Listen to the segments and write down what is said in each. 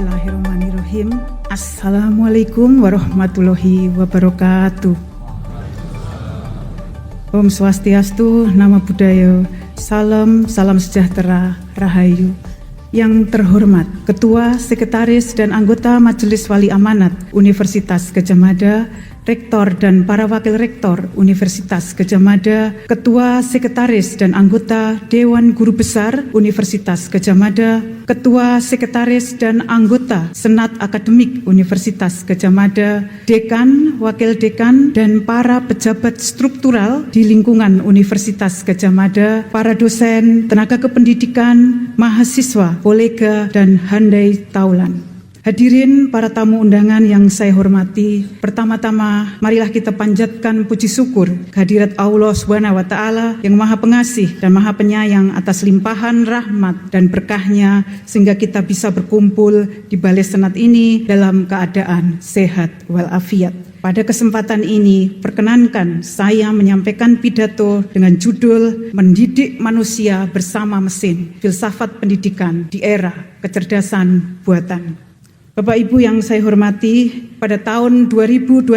Bismillahirrahmanirrahim. Assalamualaikum warahmatullahi wabarakatuh. Om Swastiastu, Namo Buddhaya, salam sejahtera, rahayu. Yang terhormat Ketua, Sekretaris, dan anggota Majelis Wali Amanat Universitas Gadjah Mada, Rektor dan para Wakil Rektor Universitas Gadjah Mada, Ketua, Sekretaris, dan anggota Dewan Guru Besar Universitas Gadjah Mada, Ketua, Sekretaris, dan anggota Senat Akademik Universitas Gadjah Mada, Dekan, Wakil Dekan, dan para pejabat struktural di lingkungan Universitas Gadjah Mada, para dosen, tenaga kependidikan, mahasiswa, kolega, dan handai taulan. Hadirin para tamu undangan yang saya hormati, pertama-tama marilah kita panjatkan puji syukur kehadirat Allah Subhanahu wa Ta'ala yang Maha Pengasih dan Maha Penyayang atas limpahan rahmat dan berkahnya sehingga kita bisa berkumpul di Balai Senat ini dalam keadaan sehat walafiat. Pada kesempatan ini, perkenankan saya menyampaikan pidato dengan judul Mendidik Manusia Bersama Mesin, Filsafat Pendidikan di Era Kecerdasan Buatan. Bapak Ibu yang saya hormati, pada tahun 2025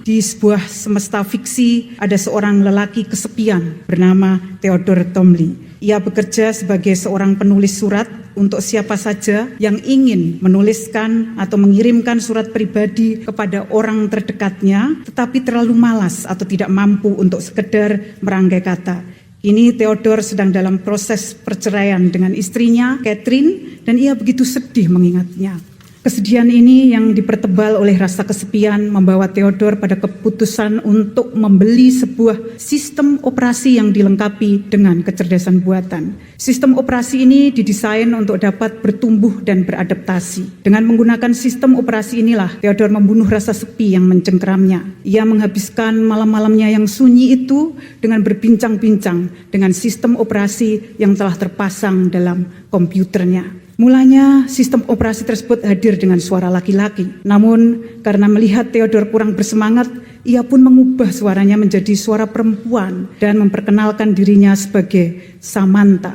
di sebuah semesta fiksi ada seorang lelaki kesepian bernama Theodore Tomly. Ia bekerja sebagai seorang penulis surat untuk siapa saja yang ingin menuliskan atau mengirimkan surat pribadi kepada orang terdekatnya, tetapi terlalu malas atau tidak mampu untuk sekedar merangkai kata. Kini Theodore sedang dalam proses perceraian dengan istrinya, Catherine, dan ia begitu sedih mengingatnya. Kesedihan ini yang dipertebal oleh rasa kesepian membawa Theodore pada keputusan untuk membeli sebuah sistem operasi yang dilengkapi dengan kecerdasan buatan. Sistem operasi ini didesain untuk dapat bertumbuh dan beradaptasi. Dengan menggunakan sistem operasi inilah Theodore membunuh rasa sepi yang mencengkeramnya. Ia menghabiskan malam-malamnya yang sunyi itu dengan berbincang-bincang dengan sistem operasi yang telah terpasang dalam komputernya. Mulanya sistem operasi tersebut hadir dengan suara laki-laki. Namun karena melihat Theodore kurang bersemangat, ia pun mengubah suaranya menjadi suara perempuan dan memperkenalkan dirinya sebagai Samantha.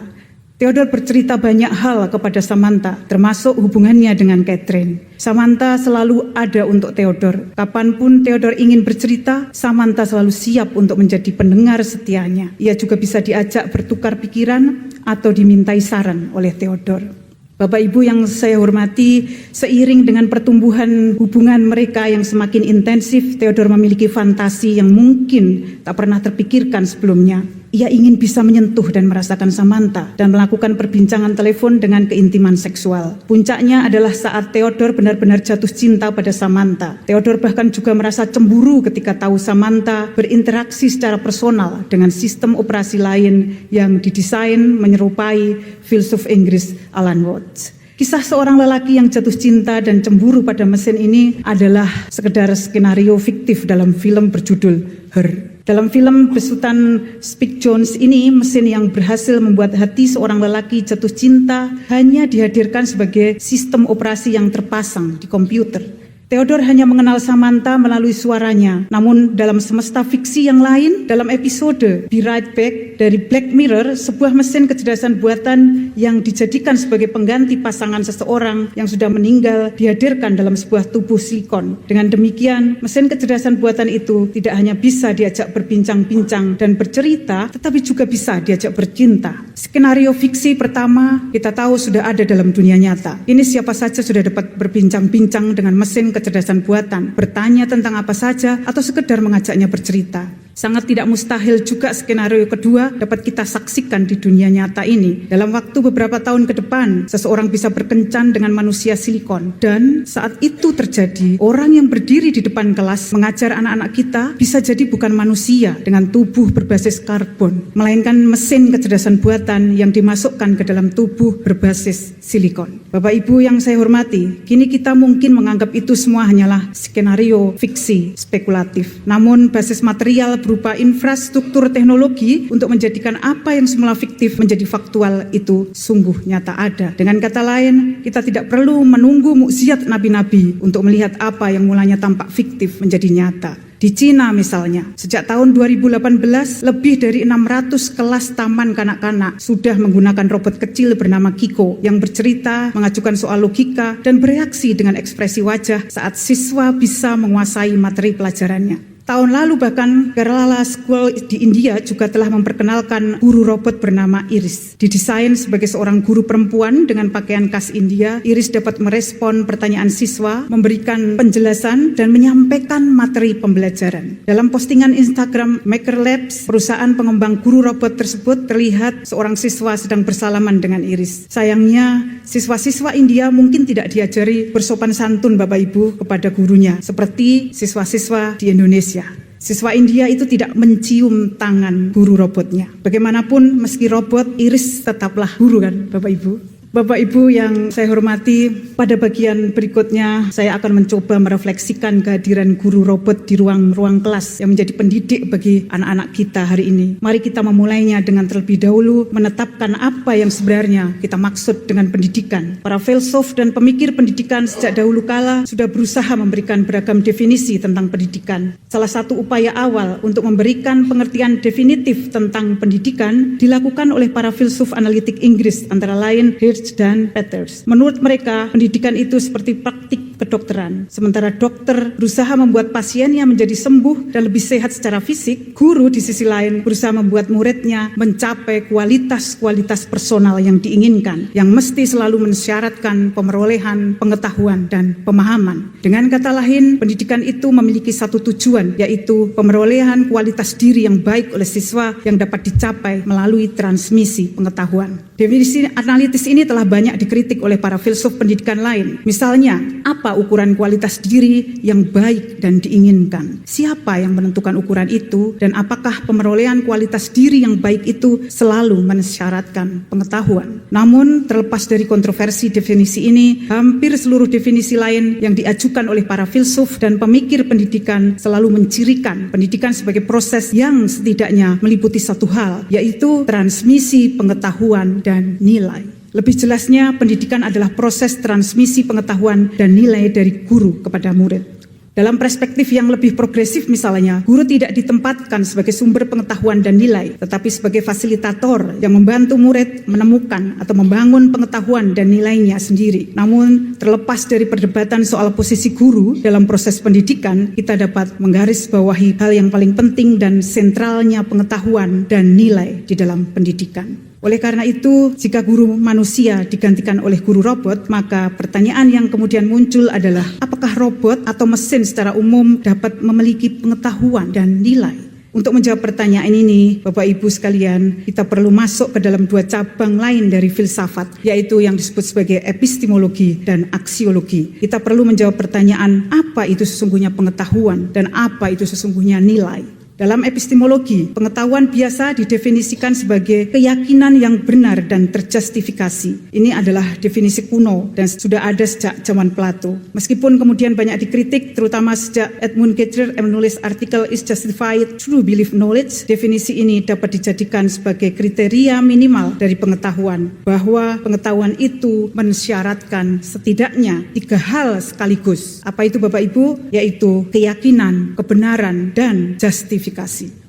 Theodore bercerita banyak hal kepada Samantha, termasuk hubungannya dengan Catherine. Samantha selalu ada untuk Theodore. Kapanpun Theodore ingin bercerita, Samantha selalu siap untuk menjadi pendengar setianya. Ia juga bisa diajak bertukar pikiran atau dimintai saran oleh Theodore. Bapak Ibu yang saya hormati, seiring dengan pertumbuhan hubungan mereka yang semakin intensif, Theodore memiliki fantasi yang mungkin tak pernah terpikirkan sebelumnya. Ia ingin bisa menyentuh dan merasakan Samantha dan melakukan perbincangan telepon dengan keintiman seksual. Puncaknya adalah saat Theodore benar-benar jatuh cinta pada Samantha. Theodore bahkan juga merasa cemburu ketika tahu Samantha berinteraksi secara personal dengan sistem operasi lain yang didesain menyerupai filsuf Inggris Alan Watts. Kisah seorang lelaki yang jatuh cinta dan cemburu pada mesin ini adalah sekedar skenario fiktif dalam film berjudul Her. Dalam film besutan Spike Jonze ini, mesin yang berhasil membuat hati seorang lelaki jatuh cinta hanya dihadirkan sebagai sistem operasi yang terpasang di komputer. Theodore hanya mengenal Samantha melalui suaranya. Namun dalam semesta fiksi yang lain, dalam episode Be Right Back dari Black Mirror, sebuah mesin kecerdasan buatan yang dijadikan sebagai pengganti pasangan seseorang yang sudah meninggal dihadirkan dalam sebuah tubuh silikon. Dengan demikian, mesin kecerdasan buatan itu tidak hanya bisa diajak berbincang-bincang dan bercerita, tetapi juga bisa diajak bercinta. Skenario fiksi pertama kita tahu sudah ada dalam dunia nyata. Ini siapa saja sudah dapat berbincang-bincang dengan mesin kecerdasan buatan, bertanya tentang apa saja, atau sekedar mengajaknya bercerita. Sangat tidak mustahil juga skenario kedua dapat kita saksikan di dunia nyata ini. Dalam waktu beberapa tahun ke depan, seseorang bisa berkencan dengan manusia silikon. Dan saat itu terjadi, orang yang berdiri di depan kelas mengajar anak-anak kita bisa jadi bukan manusia dengan tubuh berbasis karbon, melainkan mesin kecerdasan buatan yang dimasukkan ke dalam tubuh berbasis silikon. Bapak Ibu yang saya hormati, kini kita mungkin menganggap itu semua hanyalah skenario fiksi spekulatif. Namun basis material berupa infrastruktur teknologi untuk menjadikan apa yang semula fiktif menjadi faktual itu sungguh nyata ada. Dengan kata lain, kita tidak perlu menunggu mukjizat nabi-nabi untuk melihat apa yang mulanya tampak fiktif menjadi nyata. Di Cina misalnya, sejak tahun 2018 lebih dari 600 kelas taman kanak-kanak sudah menggunakan robot kecil bernama Kiko yang bercerita, mengajukan soal logika, dan bereaksi dengan ekspresi wajah saat siswa bisa menguasai materi pelajarannya. Tahun lalu bahkan Kerala School di India juga telah memperkenalkan guru robot bernama Iris. Didesain sebagai seorang guru perempuan dengan pakaian khas India, Iris dapat merespon pertanyaan siswa, memberikan penjelasan, dan menyampaikan materi pembelajaran. Dalam postingan Instagram Maker Labs, perusahaan pengembang guru robot tersebut, terlihat seorang siswa sedang bersalaman dengan Iris. Sayangnya, siswa-siswa India mungkin tidak diajari bersopan santun Bapak Ibu kepada gurunya, seperti siswa-siswa di Indonesia. Siswa India itu tidak mencium tangan guru robotnya. Bagaimanapun meski robot, Iris tetaplah guru kan Bapak Ibu. Bapak Ibu yang saya hormati, pada bagian berikutnya saya akan mencoba merefleksikan kehadiran guru robot di ruang-ruang kelas yang menjadi pendidik bagi anak-anak kita hari ini. Mari kita memulainya dengan terlebih dahulu menetapkan apa yang sebenarnya kita maksud dengan pendidikan. Para filsuf dan pemikir pendidikan sejak dahulu kala sudah berusaha memberikan beragam definisi tentang pendidikan. Salah satu upaya awal untuk memberikan pengertian definitif tentang pendidikan dilakukan oleh para filsuf analitik Inggris, antara lain dan Peters. Menurut mereka, pendidikan itu seperti praktik kedokteran. Sementara dokter berusaha membuat pasiennya menjadi sembuh dan lebih sehat secara fisik, guru di sisi lain berusaha membuat muridnya mencapai kualitas-kualitas personal yang diinginkan, yang mesti selalu mensyaratkan pemerolehan pengetahuan dan pemahaman. Dengan kata lain, pendidikan itu memiliki satu tujuan, yaitu pemerolehan kualitas diri yang baik oleh siswa yang dapat dicapai melalui transmisi pengetahuan. Definisi analitis ini telah banyak dikritik oleh para filsuf pendidikan lain. Misalnya, apa ukuran kualitas diri yang baik dan diinginkan? Siapa yang menentukan ukuran itu? Dan apakah pemerolehan kualitas diri yang baik itu selalu mensyaratkan pengetahuan? Namun, terlepas dari kontroversi definisi ini, hampir seluruh definisi lain yang diajukan oleh para filsuf dan pemikir pendidikan selalu mencirikan pendidikan sebagai proses yang setidaknya meliputi satu hal, yaitu transmisi pengetahuan dan nilai. Lebih jelasnya, pendidikan adalah proses transmisi pengetahuan dan nilai dari guru kepada murid. Dalam perspektif yang lebih progresif misalnya, guru tidak ditempatkan sebagai sumber pengetahuan dan nilai, tetapi sebagai fasilitator yang membantu murid menemukan atau membangun pengetahuan dan nilainya sendiri. Namun, terlepas dari perdebatan soal posisi guru dalam proses pendidikan, kita dapat menggarisbawahi hal yang paling penting dan sentralnya pengetahuan dan nilai di dalam pendidikan. Oleh karena itu, jika guru manusia digantikan oleh guru robot, maka pertanyaan yang kemudian muncul adalah, apakah robot atau mesin secara umum dapat memiliki pengetahuan dan nilai? Untuk menjawab pertanyaan ini, Bapak Ibu sekalian, kita perlu masuk ke dalam dua cabang lain dari filsafat, yaitu yang disebut sebagai epistemologi dan aksiologi. Kita perlu menjawab pertanyaan, apa itu sesungguhnya pengetahuan dan apa itu sesungguhnya nilai? Dalam epistemologi, pengetahuan biasa didefinisikan sebagai keyakinan yang benar dan terjustifikasi. Ini adalah definisi kuno dan sudah ada sejak zaman Plato. Meskipun kemudian banyak dikritik, terutama sejak Edmund Gettier menulis artikel Is Justified True Belief Knowledge, definisi ini dapat dijadikan sebagai kriteria minimal dari pengetahuan, bahwa pengetahuan itu mensyaratkan setidaknya tiga hal sekaligus. Apa itu Bapak Ibu? Yaitu keyakinan, kebenaran, dan justifikasi.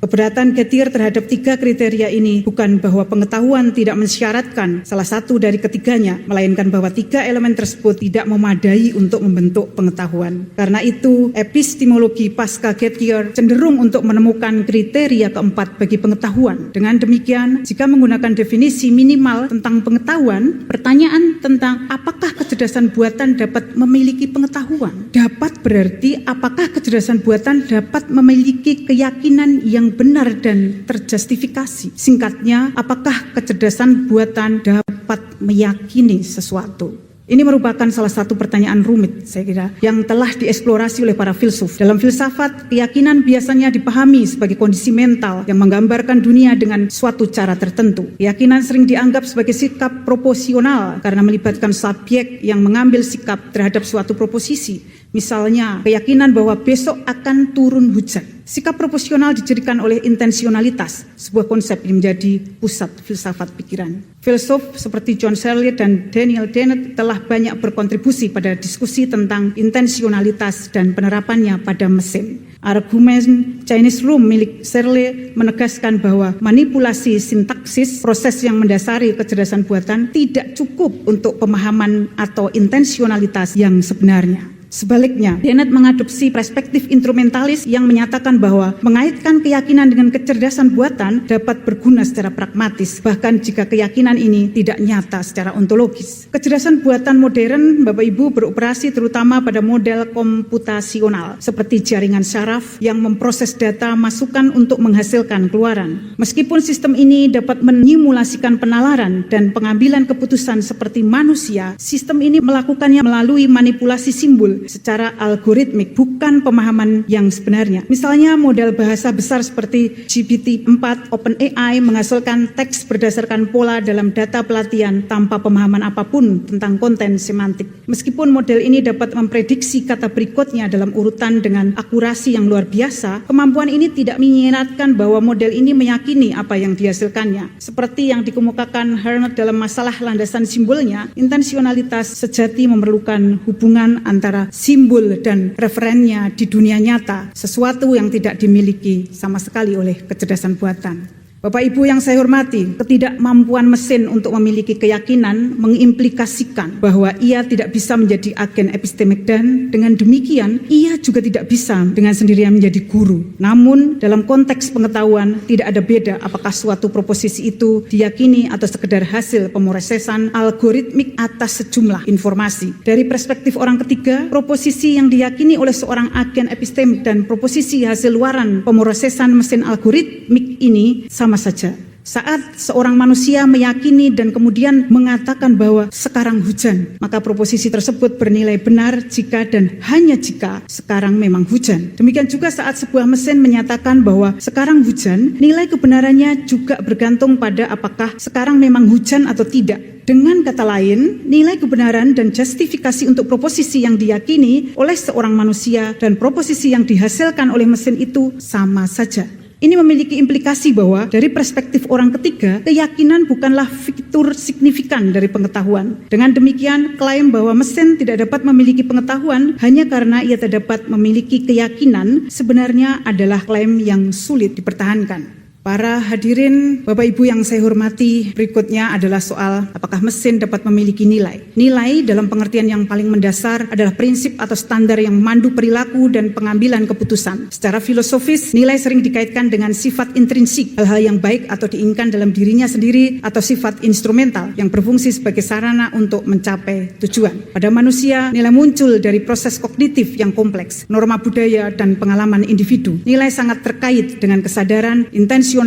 Keberatan Gettier terhadap tiga kriteria ini bukan bahwa pengetahuan tidak mensyaratkan salah satu dari ketiganya, melainkan bahwa tiga elemen tersebut tidak memadai untuk membentuk pengetahuan. Karena itu, epistemologi pasca Gettier cenderung untuk menemukan kriteria keempat bagi pengetahuan. Dengan demikian, jika menggunakan definisi minimal tentang pengetahuan, pertanyaan tentang apakah kecerdasan buatan dapat memiliki pengetahuan? Dapat berarti apakah kecerdasan buatan dapat memiliki keyakinan yang benar dan terjustifikasi. Singkatnya, apakah kecerdasan buatan dapat meyakini sesuatu? Ini merupakan salah satu pertanyaan rumit, saya kira, yang telah dieksplorasi oleh para filsuf. Dalam filsafat, keyakinan biasanya dipahami sebagai kondisi mental yang menggambarkan dunia dengan suatu cara tertentu. Keyakinan sering dianggap sebagai sikap proporsional karena melibatkan subjek yang mengambil sikap terhadap suatu proposisi. Misalnya, keyakinan bahwa besok akan turun hujan. Sikap proporsional dicirikan oleh intensionalitas, sebuah konsep yang menjadi pusat filsafat pikiran. Filsuf seperti John Searle dan Daniel Dennett telah banyak berkontribusi pada diskusi tentang intensionalitas dan penerapannya pada mesin. Argumen Chinese Room milik Shirley menegaskan bahwa manipulasi sintaksis, proses yang mendasari kecerdasan buatan, tidak cukup untuk pemahaman atau intensionalitas yang sebenarnya. Sebaliknya, Dennett mengadopsi perspektif instrumentalis yang menyatakan bahwa mengaitkan keyakinan dengan kecerdasan buatan dapat berguna secara pragmatis, bahkan jika keyakinan ini tidak nyata secara ontologis. Kecerdasan buatan modern, Bapak Ibu, beroperasi terutama pada model komputasional, seperti jaringan syaraf yang memproses data masukan untuk menghasilkan keluaran. Meskipun sistem ini dapat menyimulasikan penalaran dan pengambilan keputusan seperti manusia, sistem ini melakukannya melalui manipulasi simbol secara algoritmik, bukan pemahaman yang sebenarnya. Misalnya model bahasa besar seperti GPT-4 OpenAI menghasilkan teks berdasarkan pola dalam data pelatihan tanpa pemahaman apapun tentang konten semantik. Meskipun model ini dapat memprediksi kata berikutnya dalam urutan dengan akurasi yang luar biasa, kemampuan ini tidak menyiratkan bahwa model ini meyakini apa yang dihasilkannya. Seperti yang dikemukakan Harnett dalam masalah landasan simbolnya, intensionalitas sejati memerlukan hubungan antara simbol dan referennya di dunia nyata, sesuatu yang tidak dimiliki sama sekali oleh kecerdasan buatan. Bapak Ibu yang saya hormati, ketidakmampuan mesin untuk memiliki keyakinan mengimplikasikan bahwa ia tidak bisa menjadi agen epistemik dan dengan demikian ia juga tidak bisa dengan sendirinya menjadi guru. Namun dalam konteks pengetahuan tidak ada beda apakah suatu proposisi itu diyakini atau sekedar hasil pemrosesan algoritmik atas sejumlah informasi. Dari perspektif orang ketiga, proposisi yang diyakini oleh seorang agen epistemik dan proposisi hasil luaran pemrosesan mesin algoritmik ini sama saja. Saat seorang manusia meyakini dan kemudian mengatakan bahwa sekarang hujan, maka proposisi tersebut bernilai benar jika dan hanya jika sekarang memang hujan. Demikian juga saat sebuah mesin menyatakan bahwa sekarang hujan, nilai kebenarannya juga bergantung pada apakah sekarang memang hujan atau tidak. Dengan kata lain, nilai kebenaran dan justifikasi untuk proposisi yang diyakini oleh seorang manusia dan proposisi yang dihasilkan oleh mesin itu sama saja. Ini memiliki implikasi bahwa dari perspektif orang ketiga, keyakinan bukanlah fitur signifikan dari pengetahuan. Dengan demikian, klaim bahwa mesin tidak dapat memiliki pengetahuan hanya karena ia tidak dapat memiliki keyakinan sebenarnya adalah klaim yang sulit dipertahankan. Para hadirin, Bapak Ibu yang saya hormati, berikutnya adalah soal apakah mesin dapat memiliki nilai. Nilai dalam pengertian yang paling mendasar adalah prinsip atau standar yang memandu perilaku dan pengambilan keputusan. Secara filosofis, nilai sering dikaitkan dengan sifat intrinsik, hal-hal yang baik atau diinginkan dalam dirinya sendiri, atau sifat instrumental yang berfungsi sebagai sarana untuk mencapai tujuan. Pada manusia, nilai muncul dari proses kognitif yang kompleks, norma budaya dan pengalaman individu. Nilai sangat terkait dengan kesadaran, intensionalitas,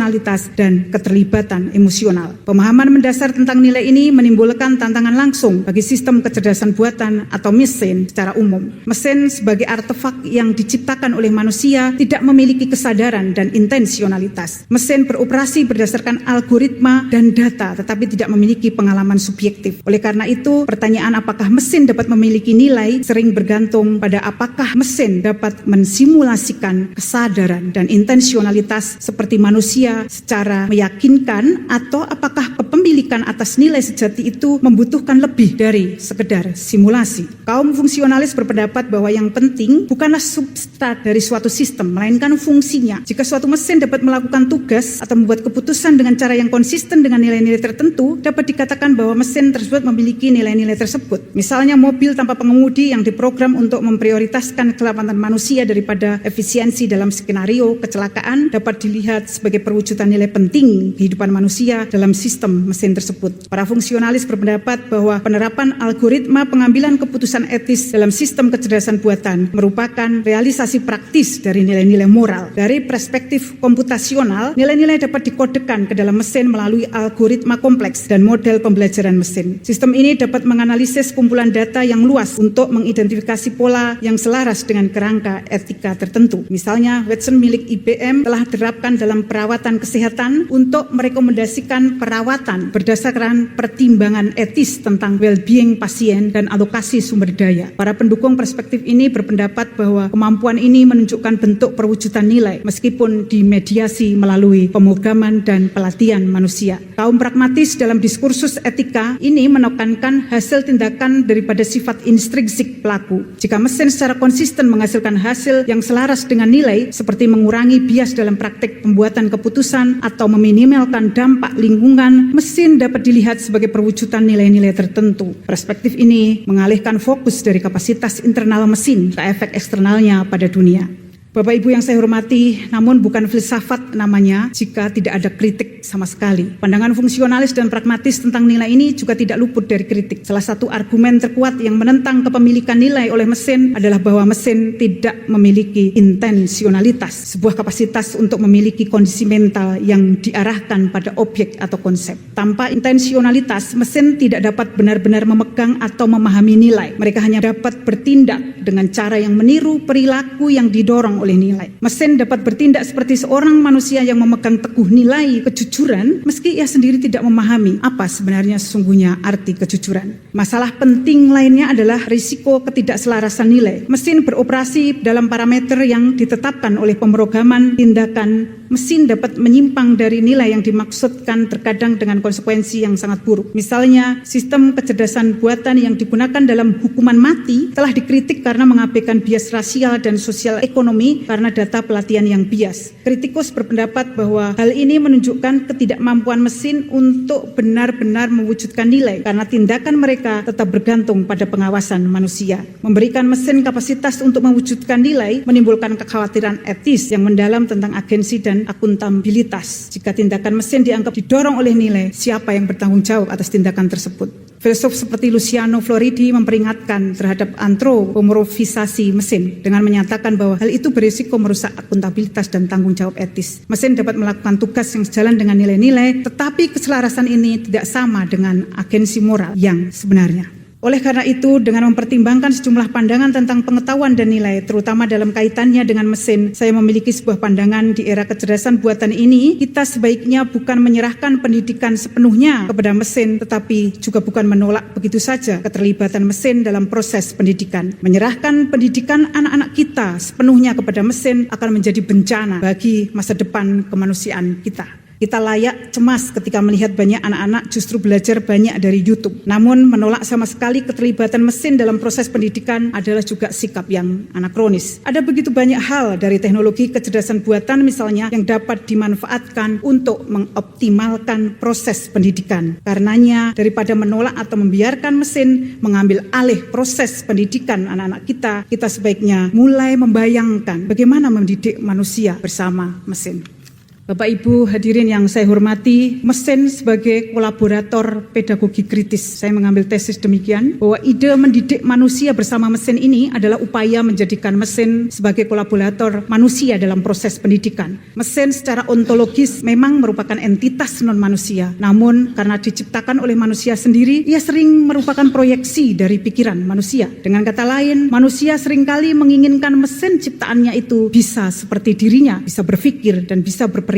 dan keterlibatan emosional. Pemahaman mendasar tentang nilai ini menimbulkan tantangan langsung bagi sistem kecerdasan buatan atau mesin secara umum. Mesin sebagai artefak yang diciptakan oleh manusia tidak memiliki kesadaran dan intensionalitas. Mesin beroperasi berdasarkan algoritma dan data tetapi tidak memiliki pengalaman subjektif. Oleh karena itu, pertanyaan apakah mesin dapat memiliki nilai sering bergantung pada apakah mesin dapat mensimulasikan kesadaran dan intensionalitas seperti manusia secara meyakinkan, atau apakah kepemilikan atas nilai sejati itu membutuhkan lebih dari sekedar simulasi. Kaum fungsionalis berpendapat bahwa yang penting bukanlah substrat dari suatu sistem, melainkan fungsinya. Jika suatu mesin dapat melakukan tugas atau membuat keputusan dengan cara yang konsisten dengan nilai-nilai tertentu, dapat dikatakan bahwa mesin tersebut memiliki nilai-nilai tersebut. Misalnya mobil tanpa pengemudi yang diprogram untuk memprioritaskan keselamatan manusia daripada efisiensi dalam skenario kecelakaan dapat dilihat sebagai perwujudan nilai penting kehidupan manusia dalam sistem mesin tersebut. Para fungsionalis berpendapat bahwa penerapan algoritma pengambilan keputusan etis dalam sistem kecerdasan buatan merupakan realisasi praktis dari nilai-nilai moral. Dari perspektif komputasional, nilai-nilai dapat dikodekan ke dalam mesin melalui algoritma kompleks dan model pembelajaran mesin. Sistem ini dapat menganalisis kumpulan data yang luas untuk mengidentifikasi pola yang selaras dengan kerangka etika tertentu. Misalnya, Watson milik IBM telah diterapkan dalam perawatan perawatan kesehatan untuk merekomendasikan perawatan berdasarkan pertimbangan etis tentang well-being pasien dan alokasi sumber daya. Para pendukung perspektif ini berpendapat bahwa kemampuan ini menunjukkan bentuk perwujudan nilai meskipun dimediasi melalui pemrograman dan pelatihan manusia. Kaum pragmatis dalam diskursus etika ini menekankan hasil tindakan daripada sifat intrinsik pelaku. Jika mesin secara konsisten menghasilkan hasil yang selaras dengan nilai seperti mengurangi bias dalam praktik pembuatan keputusan atau meminimalkan dampak lingkungan, mesin dapat dilihat sebagai perwujudan nilai-nilai tertentu. Perspektif ini mengalihkan fokus dari kapasitas internal mesin ke efek eksternalnya pada dunia. Bapak Ibu yang saya hormati, namun bukan filsafat namanya jika tidak ada kritik sama sekali. Pandangan fungsionalis dan pragmatis tentang nilai ini juga tidak luput dari kritik. Salah satu argumen terkuat yang menentang kepemilikan nilai oleh mesin adalah bahwa mesin tidak memiliki intensionalitas, sebuah kapasitas untuk memiliki kondisi mental yang diarahkan pada objek atau konsep. Tanpa intensionalitas, mesin tidak dapat benar-benar memegang atau memahami nilai. Mereka hanya dapat bertindak dengan cara yang meniru perilaku yang didorong oleh nilai. Mesin dapat bertindak seperti seorang manusia yang memegang teguh nilai kejujuran meski ia sendiri tidak memahami apa sebenarnya sesungguhnya arti kejujuran. Masalah penting lainnya adalah risiko ketidakselarasan nilai. Mesin beroperasi dalam parameter yang ditetapkan oleh pemrograman tindakan. Mesin dapat menyimpang dari nilai yang dimaksudkan terkadang dengan konsekuensi yang sangat buruk. Misalnya, sistem kecerdasan buatan yang digunakan dalam hukuman mati telah dikritik karena mengabaikan bias rasial dan sosial ekonomi karena data pelatihan yang bias. Kritikus berpendapat bahwa hal ini menunjukkan ketidakmampuan mesin untuk benar-benar mewujudkan nilai karena tindakan mereka tetap bergantung pada pengawasan manusia. Memberikan mesin kapasitas untuk mewujudkan nilai menimbulkan kekhawatiran etis yang mendalam tentang agensi dan akuntabilitas. Jika tindakan mesin dianggap didorong oleh nilai, siapa yang bertanggung jawab atas tindakan tersebut? Filsuf seperti Luciano Floridi memperingatkan terhadap antropomorfisasi mesin dengan menyatakan bahwa hal itu berisiko merusak akuntabilitas dan tanggung jawab etis. Mesin dapat melakukan tugas yang sejalan dengan nilai-nilai, tetapi keselarasan ini tidak sama dengan agensi moral yang sebenarnya. Oleh karena itu, dengan mempertimbangkan sejumlah pandangan tentang pengetahuan dan nilai, terutama dalam kaitannya dengan mesin, saya memiliki sebuah pandangan di era kecerdasan buatan ini, kita sebaiknya bukan menyerahkan pendidikan sepenuhnya kepada mesin, tetapi juga bukan menolak begitu saja keterlibatan mesin dalam proses pendidikan. Menyerahkan pendidikan anak-anak kita sepenuhnya kepada mesin akan menjadi bencana bagi masa depan kemanusiaan kita. Kita layak cemas ketika melihat banyak anak-anak justru belajar banyak dari YouTube. Namun menolak sama sekali keterlibatan mesin dalam proses pendidikan adalah juga sikap yang anakronis. Ada begitu banyak hal dari teknologi kecerdasan buatan misalnya yang dapat dimanfaatkan untuk mengoptimalkan proses pendidikan. Karenanya daripada menolak atau membiarkan mesin mengambil alih proses pendidikan anak-anak kita, kita sebaiknya mulai membayangkan bagaimana mendidik manusia bersama mesin. Bapak Ibu hadirin yang saya hormati, mesin sebagai kolaborator pedagogi kritis. Saya mengambil tesis demikian, bahwa ide mendidik manusia bersama mesin ini adalah upaya menjadikan mesin sebagai kolaborator manusia dalam proses pendidikan. Mesin secara ontologis memang merupakan entitas non-manusia, namun karena diciptakan oleh manusia sendiri, ia sering merupakan proyeksi dari pikiran manusia. Dengan kata lain, manusia seringkali menginginkan mesin ciptaannya itu bisa seperti dirinya, bisa berpikir dan bisa berperilaku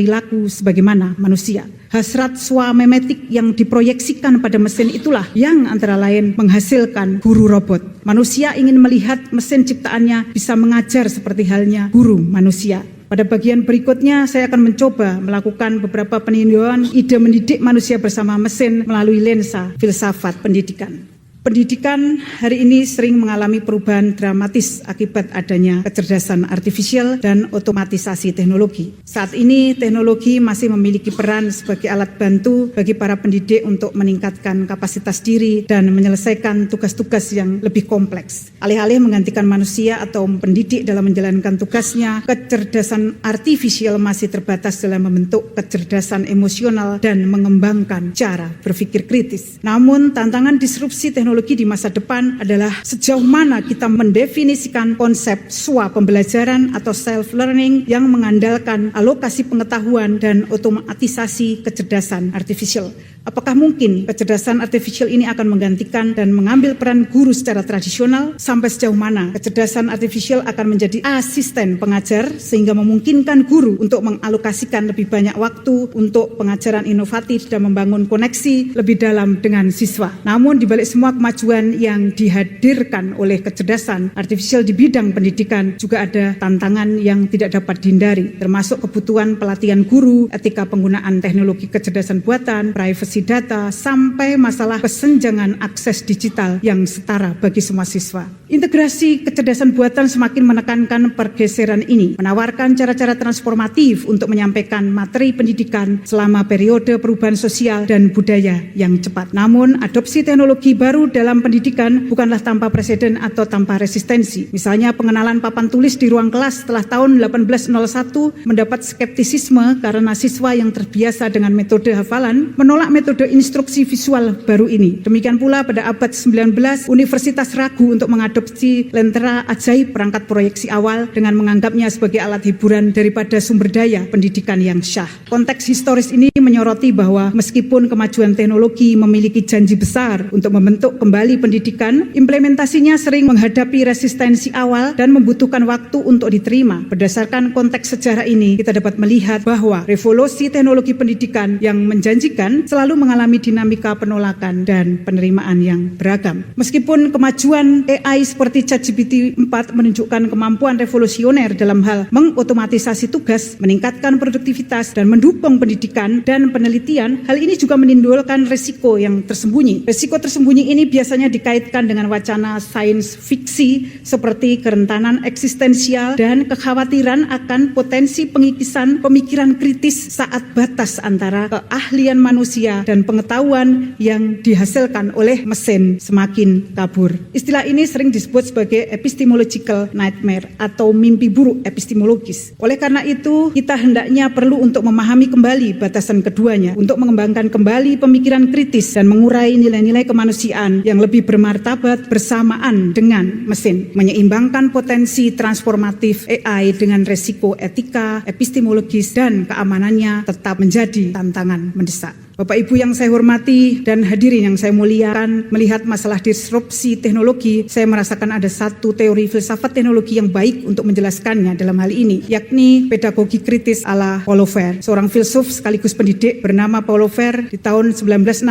sebagaimana manusia. Hasrat swamemetik yang diproyeksikan pada mesin itulah yang antara lain menghasilkan guru robot. Manusia ingin melihat mesin ciptaannya bisa mengajar seperti halnya guru manusia. Pada bagian berikutnya saya akan mencoba melakukan beberapa peninjauan ide mendidik manusia bersama mesin melalui lensa filsafat pendidikan. Pendidikan hari ini sering mengalami perubahan dramatis akibat adanya kecerdasan artifisial dan otomatisasi teknologi. Saat ini teknologi masih memiliki peran sebagai alat bantu bagi para pendidik untuk meningkatkan kapasitas diri dan menyelesaikan tugas-tugas yang lebih kompleks. Alih-alih menggantikan manusia atau pendidik dalam menjalankan tugasnya, kecerdasan artifisial masih terbatas dalam membentuk kecerdasan emosional dan mengembangkan cara berpikir kritis. Namun tantangan disrupsi teknologi di masa depan adalah sejauh mana kita mendefinisikan konsep SWA pembelajaran atau self-learning yang mengandalkan alokasi pengetahuan dan otomatisasi kecerdasan artifisial. Apakah mungkin kecerdasan artifisial ini akan menggantikan dan mengambil peran guru secara tradisional? Sampai sejauh mana kecerdasan artifisial akan menjadi asisten pengajar sehingga memungkinkan guru untuk mengalokasikan lebih banyak waktu untuk pengajaran inovatif dan membangun koneksi lebih dalam dengan siswa. Namun di balik semua kemajuan yang dihadirkan oleh kecerdasan artifisial di bidang pendidikan juga ada tantangan yang tidak dapat dihindari, termasuk kebutuhan pelatihan guru, etika penggunaan teknologi kecerdasan buatan, privasi data, sampai masalah kesenjangan akses digital yang setara bagi semua siswa. Integrasi kecerdasan buatan semakin menekankan pergeseran ini, menawarkan cara-cara transformatif untuk menyampaikan materi pendidikan selama periode perubahan sosial dan budaya yang cepat. Namun, adopsi teknologi baru dalam pendidikan bukanlah tanpa preseden atau tanpa resistensi. Misalnya, pengenalan papan tulis di ruang kelas setelah tahun 1801 mendapat skeptisisme karena siswa yang terbiasa dengan metode hafalan menolak metode instruksi visual baru ini. Demikian pula pada abad 19, universitas ragu untuk mengadopsi lentera ajaib perangkat proyeksi awal dengan menganggapnya sebagai alat hiburan daripada sumber daya pendidikan yang syah. Konteks historis ini menyoroti bahwa meskipun kemajuan teknologi memiliki janji besar untuk membentuk kembali pendidikan, implementasinya sering menghadapi resistensi awal dan membutuhkan waktu untuk diterima. Berdasarkan konteks sejarah ini, kita dapat melihat bahwa revolusi teknologi pendidikan yang menjanjikan selalu mengalami dinamika penolakan dan penerimaan yang beragam. Meskipun kemajuan AI seperti ChatGPT 4 menunjukkan kemampuan revolusioner dalam hal mengotomatisasi tugas, meningkatkan produktivitas, dan mendukung pendidikan dan penelitian, hal ini juga menimbulkan risiko yang tersembunyi. Risiko tersembunyi ini biasanya dikaitkan dengan wacana sains fiksi seperti kerentanan eksistensial dan kekhawatiran akan potensi pengikisan pemikiran kritis saat batas antara keahlian manusia dan pengetahuan yang dihasilkan oleh mesin semakin kabur. Istilah ini sering disebut sebagai epistemological nightmare atau mimpi buruk epistemologis. Oleh karena itu, kita hendaknya perlu untuk memahami kembali batasan keduanya, untuk mengembangkan kembali pemikiran kritis dan mengurai nilai-nilai kemanusiaan yang lebih bermartabat bersamaan dengan mesin, menyeimbangkan potensi transformatif AI dengan resiko etika, epistemologis, dan keamanannya tetap menjadi tantangan mendesak. Bapak Ibu yang saya hormati dan hadirin yang saya muliakan, melihat masalah disrupsi teknologi, saya merasakan ada satu teori filsafat teknologi yang baik untuk menjelaskannya dalam hal ini, yakni pedagogi kritis ala Paulo Freire. Seorang filsuf sekaligus pendidik bernama Paulo Freire di tahun 1968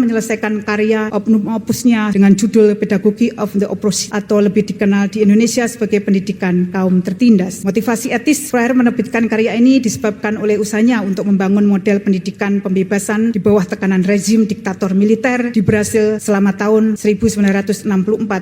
menyelesaikan karya opusnya dengan judul Pedagogy of the Oppressed, atau lebih dikenal di Indonesia sebagai pendidikan kaum tertindas. Motivasi etis Freire menerbitkan karya ini disebabkan oleh usahanya untuk membangun model pendidikan pembebasan di bawah tekanan rezim diktator militer di Brasil selama tahun 1964